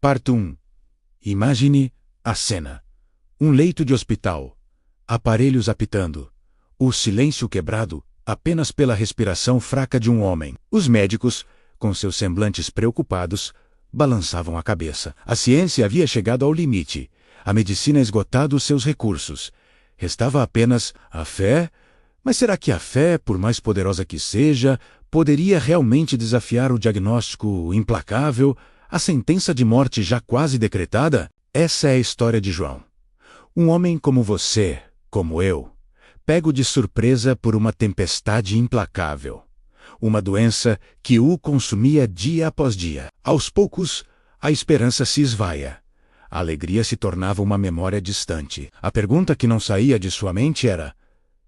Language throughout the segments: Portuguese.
Parte 1. Imagine a cena. Um leito de hospital. Aparelhos apitando. O silêncio quebrado apenas pela respiração fraca de um homem. Os médicos, com seus semblantes preocupados, balançavam a cabeça. A ciência havia chegado ao limite. A medicina esgotado os seus recursos. Restava apenas a fé. Mas será que a fé, por mais poderosa que seja, poderia realmente desafiar o diagnóstico implacável, a sentença de morte já quase decretada? Essa é a história de João. Um homem como você, como eu, pego de surpresa por uma tempestade implacável. Uma doença que o consumia dia após dia. Aos poucos, a esperança se esvaia. A alegria se tornava uma memória distante. A pergunta que não saía de sua mente era: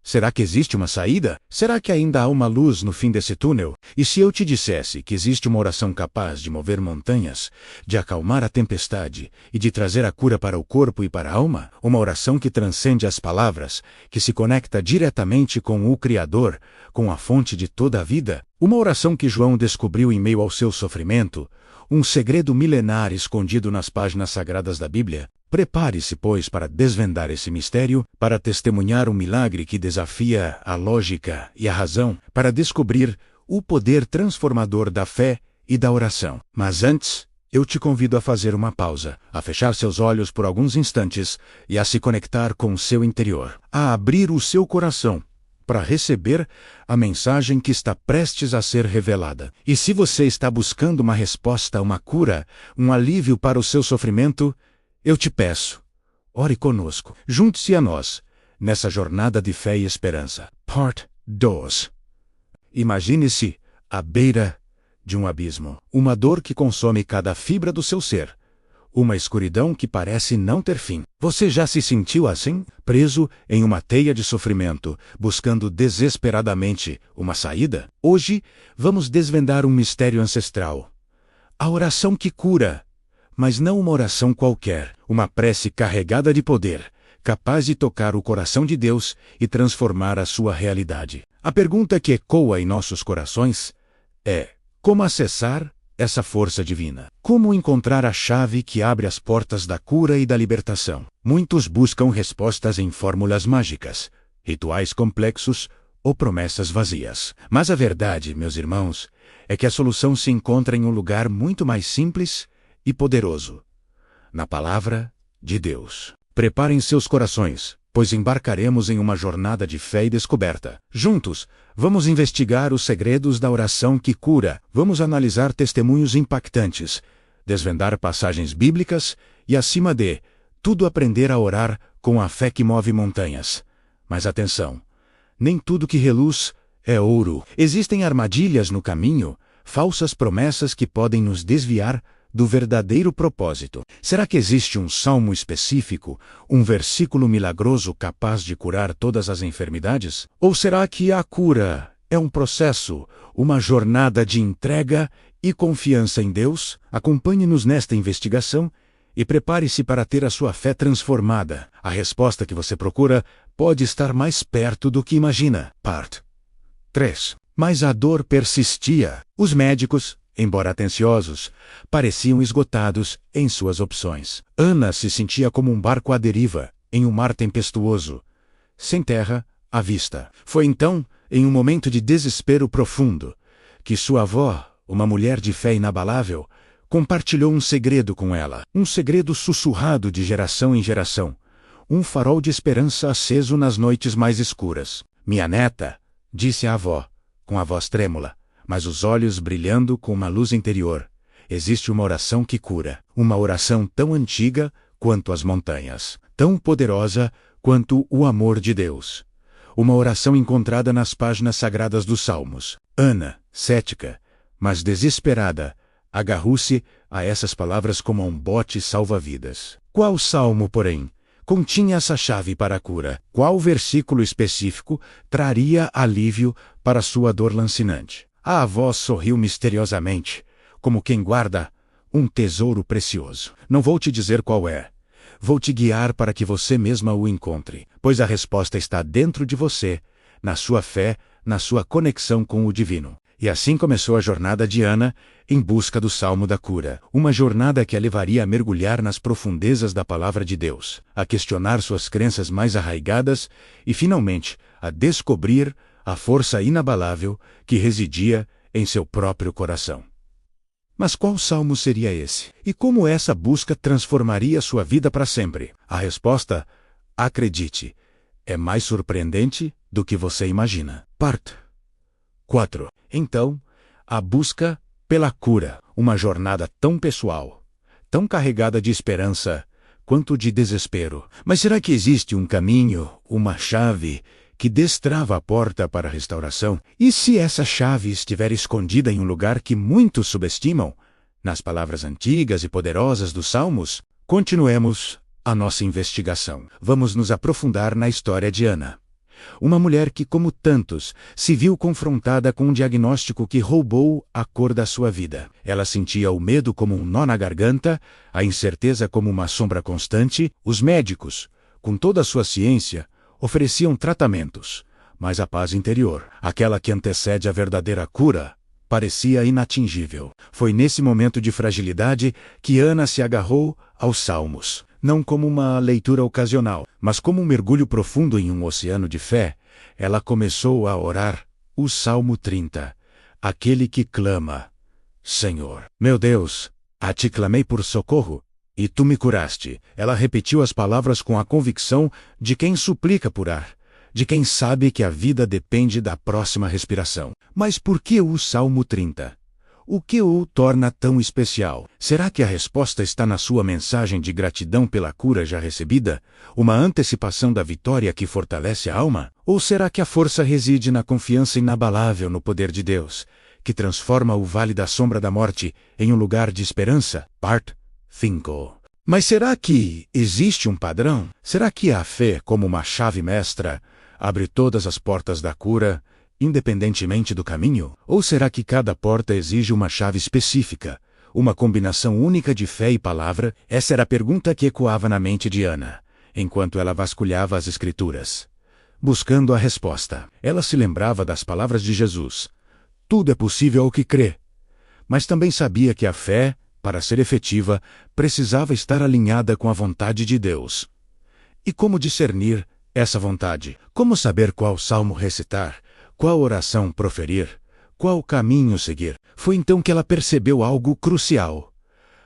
será que existe uma saída? Será que ainda há uma luz no fim desse túnel? E se eu te dissesse que existe uma oração capaz de mover montanhas, de acalmar a tempestade e de trazer a cura para o corpo e para a alma? Uma oração que transcende as palavras, que se conecta diretamente com o Criador, com a fonte de toda a vida? Uma oração que João descobriu em meio ao seu sofrimento, um segredo milenar escondido nas páginas sagradas da Bíblia. Prepare-se, pois, para desvendar esse mistério, para testemunhar um milagre que desafia a lógica e a razão, para descobrir o poder transformador da fé e da oração. Mas antes, eu te convido a fazer uma pausa, a fechar seus olhos por alguns instantes e a se conectar com o seu interior, a abrir o seu coração para receber a mensagem que está prestes a ser revelada. E se você está buscando uma resposta, uma cura, um alívio para o seu sofrimento, eu te peço, ore conosco. Junte-se a nós, nessa jornada de fé e esperança. Parte 2. Imagine-se à beira de um abismo. Uma dor que consome cada fibra do seu ser. Uma escuridão que parece não ter fim. Você já se sentiu assim? Preso em uma teia de sofrimento, buscando desesperadamente uma saída? Hoje, vamos desvendar um mistério ancestral. A oração que cura. Mas não uma oração qualquer, uma prece carregada de poder, capaz de tocar o coração de Deus e transformar a sua realidade. A pergunta que ecoa em nossos corações é: como acessar essa força divina? Como encontrar a chave que abre as portas da cura e da libertação? Muitos buscam respostas em fórmulas mágicas, rituais complexos ou promessas vazias. Mas a verdade, meus irmãos, é que a solução se encontra em um lugar muito mais simples e poderoso, na Palavra de Deus. Preparem seus corações, pois embarcaremos em uma jornada de fé e descoberta. Juntos, vamos investigar os segredos da oração que cura, vamos analisar testemunhos impactantes, desvendar passagens bíblicas e, acima de tudo, aprender a orar com a fé que move montanhas. Mas atenção, nem tudo que reluz é ouro. Existem armadilhas no caminho, falsas promessas que podem nos desviar do verdadeiro propósito. Será que existe um salmo específico, um versículo milagroso capaz de curar todas as enfermidades? Ou será que a cura é um processo, uma jornada de entrega e confiança em Deus? Acompanhe-nos nesta investigação e prepare-se para ter a sua fé transformada. A resposta que você procura pode estar mais perto do que imagina. Parte 3. Mas a dor persistia. Os médicos, embora atenciosos, pareciam esgotados em suas opções. Ana se sentia como um barco à deriva, em um mar tempestuoso, sem terra à vista. Foi então, em um momento de desespero profundo, que sua avó, uma mulher de fé inabalável, compartilhou um segredo com ela. Um segredo sussurrado de geração em geração. Um farol de esperança aceso nas noites mais escuras. Minha neta, disse a avó, com a voz trêmula, mas os olhos brilhando com uma luz interior, existe uma oração que cura. Uma oração tão antiga quanto as montanhas, tão poderosa quanto o amor de Deus. Uma oração encontrada nas páginas sagradas dos Salmos. Ana, cética, mas desesperada, agarrou-se a essas palavras como a um bote salva-vidas. Qual salmo, porém, continha essa chave para a cura? Qual versículo específico traria alívio para sua dor lancinante? A avó sorriu misteriosamente, como quem guarda um tesouro precioso. Não vou te dizer qual é. Vou te guiar para que você mesma o encontre, pois a resposta está dentro de você, na sua fé, na sua conexão com o divino. E assim começou a jornada de Ana em busca do Salmo da Cura. Uma jornada que a levaria a mergulhar nas profundezas da Palavra de Deus, a questionar suas crenças mais arraigadas e, finalmente, a descobrir a força inabalável que residia em seu próprio coração. Mas qual salmo seria esse? E como essa busca transformaria sua vida para sempre? A resposta, acredite, é mais surpreendente do que você imagina. Parte 4. Então, a busca pela cura. Uma jornada tão pessoal, tão carregada de esperança, quanto de desespero. Mas será que existe um caminho, uma chave, que destrava a porta para a restauração? E se essa chave estiver escondida em um lugar que muitos subestimam, nas palavras antigas e poderosas dos Salmos? Continuemos a nossa investigação. Vamos nos aprofundar na história de Ana. Uma mulher que, como tantos, se viu confrontada com um diagnóstico que roubou a cor da sua vida. Ela sentia o medo como um nó na garganta, a incerteza como uma sombra constante. Os médicos, com toda a sua ciência, ofereciam tratamentos, mas a paz interior, aquela que antecede a verdadeira cura, parecia inatingível. Foi nesse momento de fragilidade que Ana se agarrou aos Salmos. Não como uma leitura ocasional, mas como um mergulho profundo em um oceano de fé, ela começou a orar o Salmo 30, aquele que clama: Senhor, meu Deus, a ti clamei por socorro, e tu me curaste. Ela repetiu as palavras com a convicção de quem suplica por ar, de quem sabe que a vida depende da próxima respiração. Mas por que o Salmo 30? O que o torna tão especial? Será que a resposta está na sua mensagem de gratidão pela cura já recebida? Uma antecipação da vitória que fortalece a alma? Ou será que a força reside na confiança inabalável no poder de Deus, que transforma o vale da sombra da morte em um lugar de esperança? Parte 5. Mas será que existe um padrão? Será que a fé, como uma chave mestra, abre todas as portas da cura, independentemente do caminho? Ou será que cada porta exige uma chave específica, uma combinação única de fé e palavra? Essa era a pergunta que ecoava na mente de Ana, enquanto ela vasculhava as Escrituras, buscando a resposta. Ela se lembrava das palavras de Jesus: tudo é possível ao que crê. Mas também sabia que a fé, para ser efetiva, precisava estar alinhada com a vontade de Deus. E como discernir essa vontade? Como saber qual salmo recitar? Qual oração proferir? Qual caminho seguir? Foi então que ela percebeu algo crucial.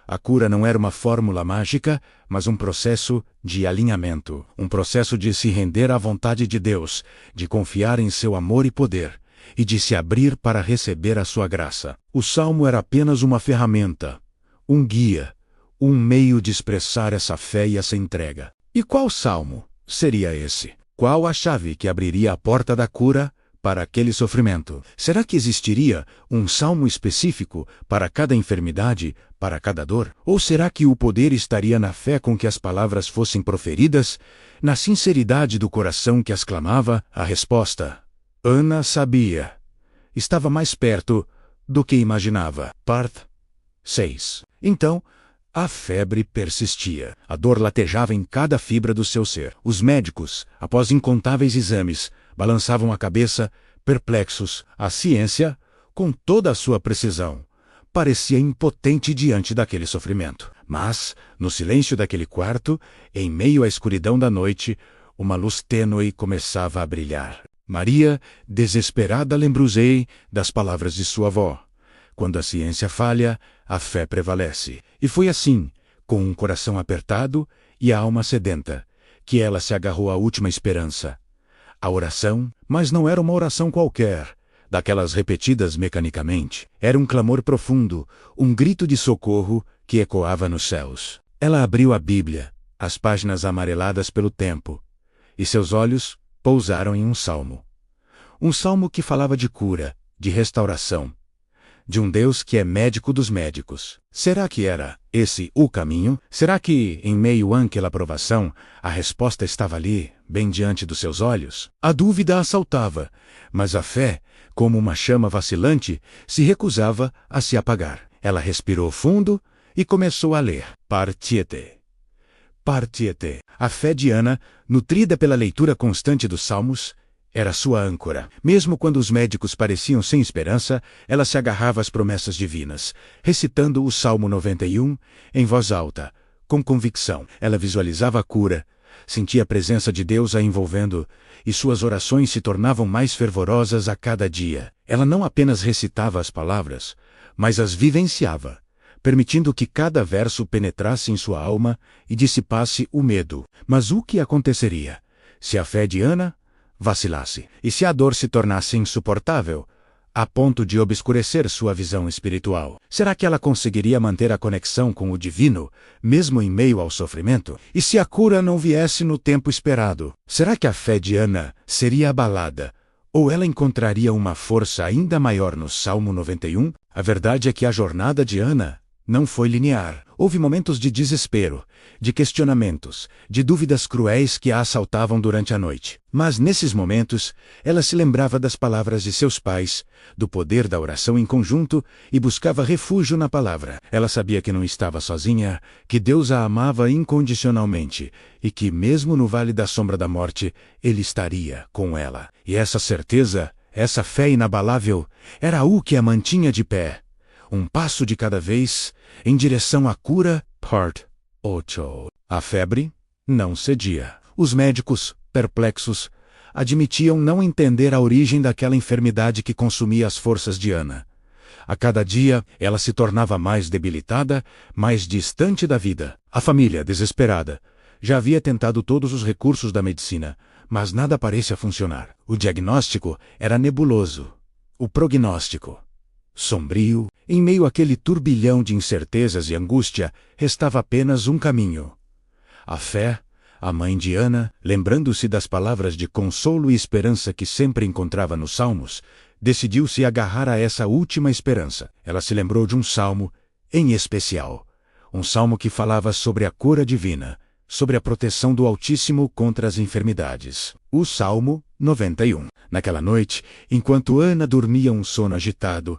A cura não era uma fórmula mágica, mas um processo de alinhamento. Um processo de se render à vontade de Deus, de confiar em seu amor e poder, e de se abrir para receber a sua graça. O salmo era apenas uma ferramenta, um guia, um meio de expressar essa fé e essa entrega. E qual salmo seria esse? Qual a chave que abriria a porta da cura para aquele sofrimento? Será que existiria um salmo específico para cada enfermidade, para cada dor? Ou será que o poder estaria na fé com que as palavras fossem proferidas, na sinceridade do coração que as clamava? A resposta: Ana sabia. Estava mais perto do que imaginava. Parte 6. Então, a febre persistia. A dor latejava em cada fibra do seu ser. Os médicos, após incontáveis exames, balançavam a cabeça, perplexos. A ciência, com toda a sua precisão, parecia impotente diante daquele sofrimento. Mas, no silêncio daquele quarto, em meio à escuridão da noite, uma luz tênue começava a brilhar. Maria, desesperada, lembrou-se das palavras de sua avó: quando a ciência falha, a fé prevalece. E foi assim, com um coração apertado e a alma sedenta, que ela se agarrou à última esperança: a oração. Mas não era uma oração qualquer, daquelas repetidas mecanicamente. Era um clamor profundo, um grito de socorro que ecoava nos céus. Ela abriu a Bíblia, as páginas amareladas pelo tempo, e seus olhos pousaram em um salmo. Um salmo que falava de cura, de restauração, de um Deus que é médico dos médicos. Será que era esse o caminho? Será que, em meio àquela provação, a resposta estava ali, bem diante dos seus olhos? A dúvida a assaltava, mas a fé, como uma chama vacilante, se recusava a se apagar. Ela respirou fundo e começou a ler. Partiete. Partiete. A fé de Ana, nutrida pela leitura constante dos Salmos, era sua âncora. Mesmo quando os médicos pareciam sem esperança, ela se agarrava às promessas divinas, recitando o Salmo 91 em voz alta, com convicção. Ela visualizava a cura, sentia a presença de Deus a envolvendo, e suas orações se tornavam mais fervorosas a cada dia. Ela não apenas recitava as palavras, mas as vivenciava, permitindo que cada verso penetrasse em sua alma e dissipasse o medo. Mas o que aconteceria se a fé de Ana vacilasse? E se a dor se tornasse insuportável, a ponto de obscurecer sua visão espiritual? Será que ela conseguiria manter a conexão com o divino, mesmo em meio ao sofrimento? E se a cura não viesse no tempo esperado? Será que a fé de Ana seria abalada, ou ela encontraria uma força ainda maior no Salmo 91? A verdade é que a jornada de Ana não foi linear. Houve momentos de desespero, de questionamentos, de dúvidas cruéis que a assaltavam durante a noite. Mas nesses momentos, ela se lembrava das palavras de seus pais, do poder da oração em conjunto e buscava refúgio na palavra. Ela sabia que não estava sozinha, que Deus a amava incondicionalmente e que, mesmo no vale da sombra da morte, Ele estaria com ela. E essa certeza, essa fé inabalável, era o que a mantinha de pé. Um passo de cada vez, em direção à cura. Part 8. A febre não cedia. Os médicos, perplexos, admitiam não entender a origem daquela enfermidade que consumia as forças de Ana. A cada dia, ela se tornava mais debilitada, mais distante da vida. A família, desesperada, já havia tentado todos os recursos da medicina, mas nada parecia funcionar. O diagnóstico era nebuloso. O prognóstico sombrio. Em meio àquele turbilhão de incertezas e angústia, restava apenas um caminho. A fé, a mãe de Ana, lembrando-se das palavras de consolo e esperança que sempre encontrava nos Salmos, decidiu se agarrar a essa última esperança. Ela se lembrou de um salmo em especial. Um salmo que falava sobre a cura divina, sobre a proteção do Altíssimo contra as enfermidades. O Salmo 91. Naquela noite, enquanto Ana dormia um sono agitado,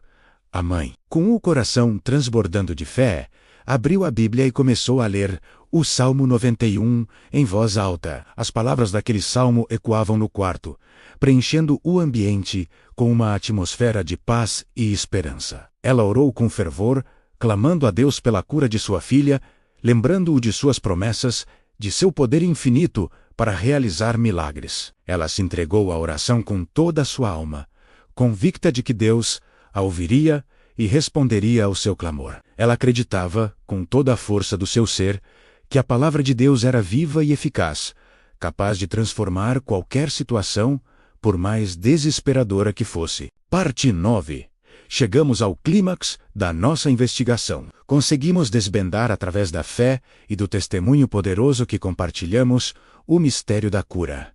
a mãe, com o coração transbordando de fé, abriu a Bíblia e começou a ler o Salmo 91 em voz alta. As palavras daquele salmo ecoavam no quarto, preenchendo o ambiente com uma atmosfera de paz e esperança. Ela orou com fervor, clamando a Deus pela cura de sua filha, lembrando-o de suas promessas, de seu poder infinito para realizar milagres. Ela se entregou à oração com toda a sua alma, convicta de que Deus a ouviria e responderia ao seu clamor. Ela acreditava, com toda a força do seu ser, que a palavra de Deus era viva e eficaz, capaz de transformar qualquer situação, por mais desesperadora que fosse. Parte 9. Chegamos ao clímax da nossa investigação. Conseguimos desvendar através da fé e do testemunho poderoso que compartilhamos o mistério da cura.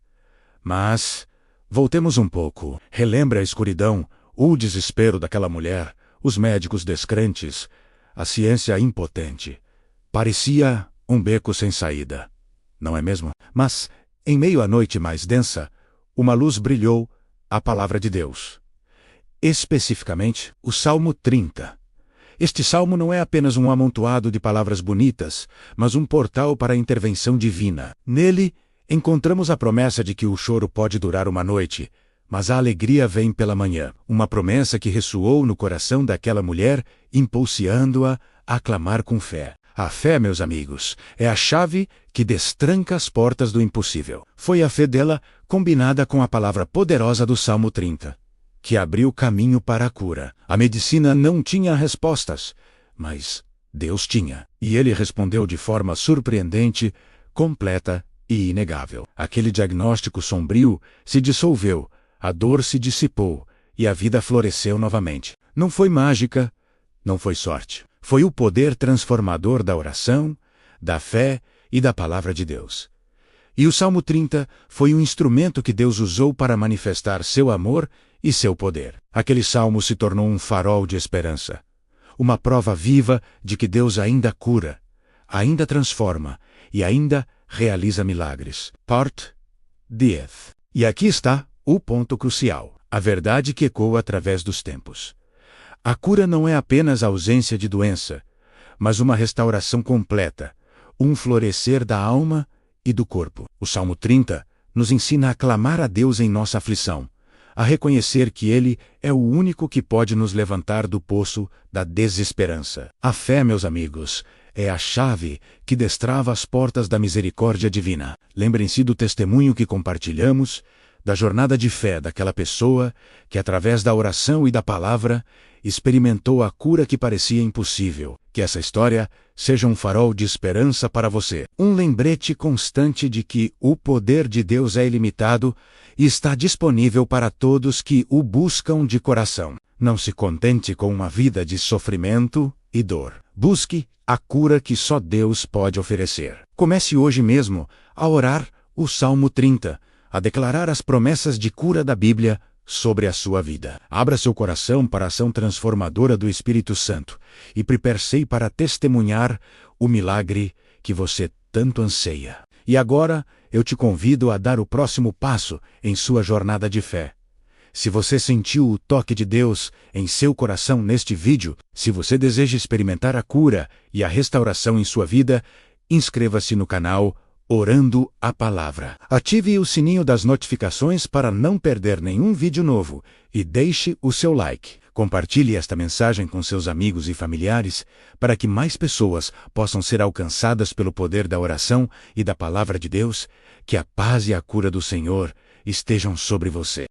Mas voltemos um pouco. Relembre a escuridão, o desespero daquela mulher, os médicos descrentes, a ciência impotente. Parecia um beco sem saída, não é mesmo? Mas, em meio à noite mais densa, uma luz brilhou, a palavra de Deus. Especificamente, o Salmo 30. Este salmo não é apenas um amontoado de palavras bonitas, mas um portal para a intervenção divina. Nele, encontramos a promessa de que o choro pode durar uma noite, mas a alegria vem pela manhã. Uma promessa que ressoou no coração daquela mulher, impulsionando-a a clamar com fé. A fé, meus amigos, é a chave que destranca as portas do impossível. Foi a fé dela, combinada com a palavra poderosa do Salmo 30, que abriu caminho para a cura. A medicina não tinha respostas, mas Deus tinha. E Ele respondeu de forma surpreendente, completa e inegável. Aquele diagnóstico sombrio se dissolveu, a dor se dissipou e a vida floresceu novamente. Não foi mágica, não foi sorte. Foi o poder transformador da oração, da fé e da palavra de Deus. E o Salmo 30 foi um instrumento que Deus usou para manifestar seu amor e seu poder. Aquele salmo se tornou um farol de esperança, uma prova viva de que Deus ainda cura, ainda transforma e ainda realiza milagres. Part 10. E aqui está o ponto crucial, a verdade que ecoa através dos tempos. A cura não é apenas a ausência de doença, mas uma restauração completa, um florescer da alma e do corpo. O Salmo 30 nos ensina a clamar a Deus em nossa aflição, a reconhecer que Ele é o único que pode nos levantar do poço da desesperança. A fé, meus amigos, é a chave que destrava as portas da misericórdia divina. Lembrem-se do testemunho que compartilhamos, da jornada de fé daquela pessoa que, através da oração e da palavra, experimentou a cura que parecia impossível. Que essa história seja um farol de esperança para você. Um lembrete constante de que o poder de Deus é ilimitado e está disponível para todos que o buscam de coração. Não se contente com uma vida de sofrimento e dor. Busque a cura que só Deus pode oferecer. Comece hoje mesmo a orar o Salmo 30, a declarar as promessas de cura da Bíblia sobre a sua vida. Abra seu coração para a ação transformadora do Espírito Santo e prepare-se para testemunhar o milagre que você tanto anseia. E agora eu te convido a dar o próximo passo em sua jornada de fé. Se você sentiu o toque de Deus em seu coração neste vídeo, se você deseja experimentar a cura e a restauração em sua vida, inscreva-se no canal Orando a Palavra. Ative o sininho das notificações para não perder nenhum vídeo novo e deixe o seu like. Compartilhe esta mensagem com seus amigos e familiares para que mais pessoas possam ser alcançadas pelo poder da oração e da Palavra de Deus. Que a paz e a cura do Senhor estejam sobre você.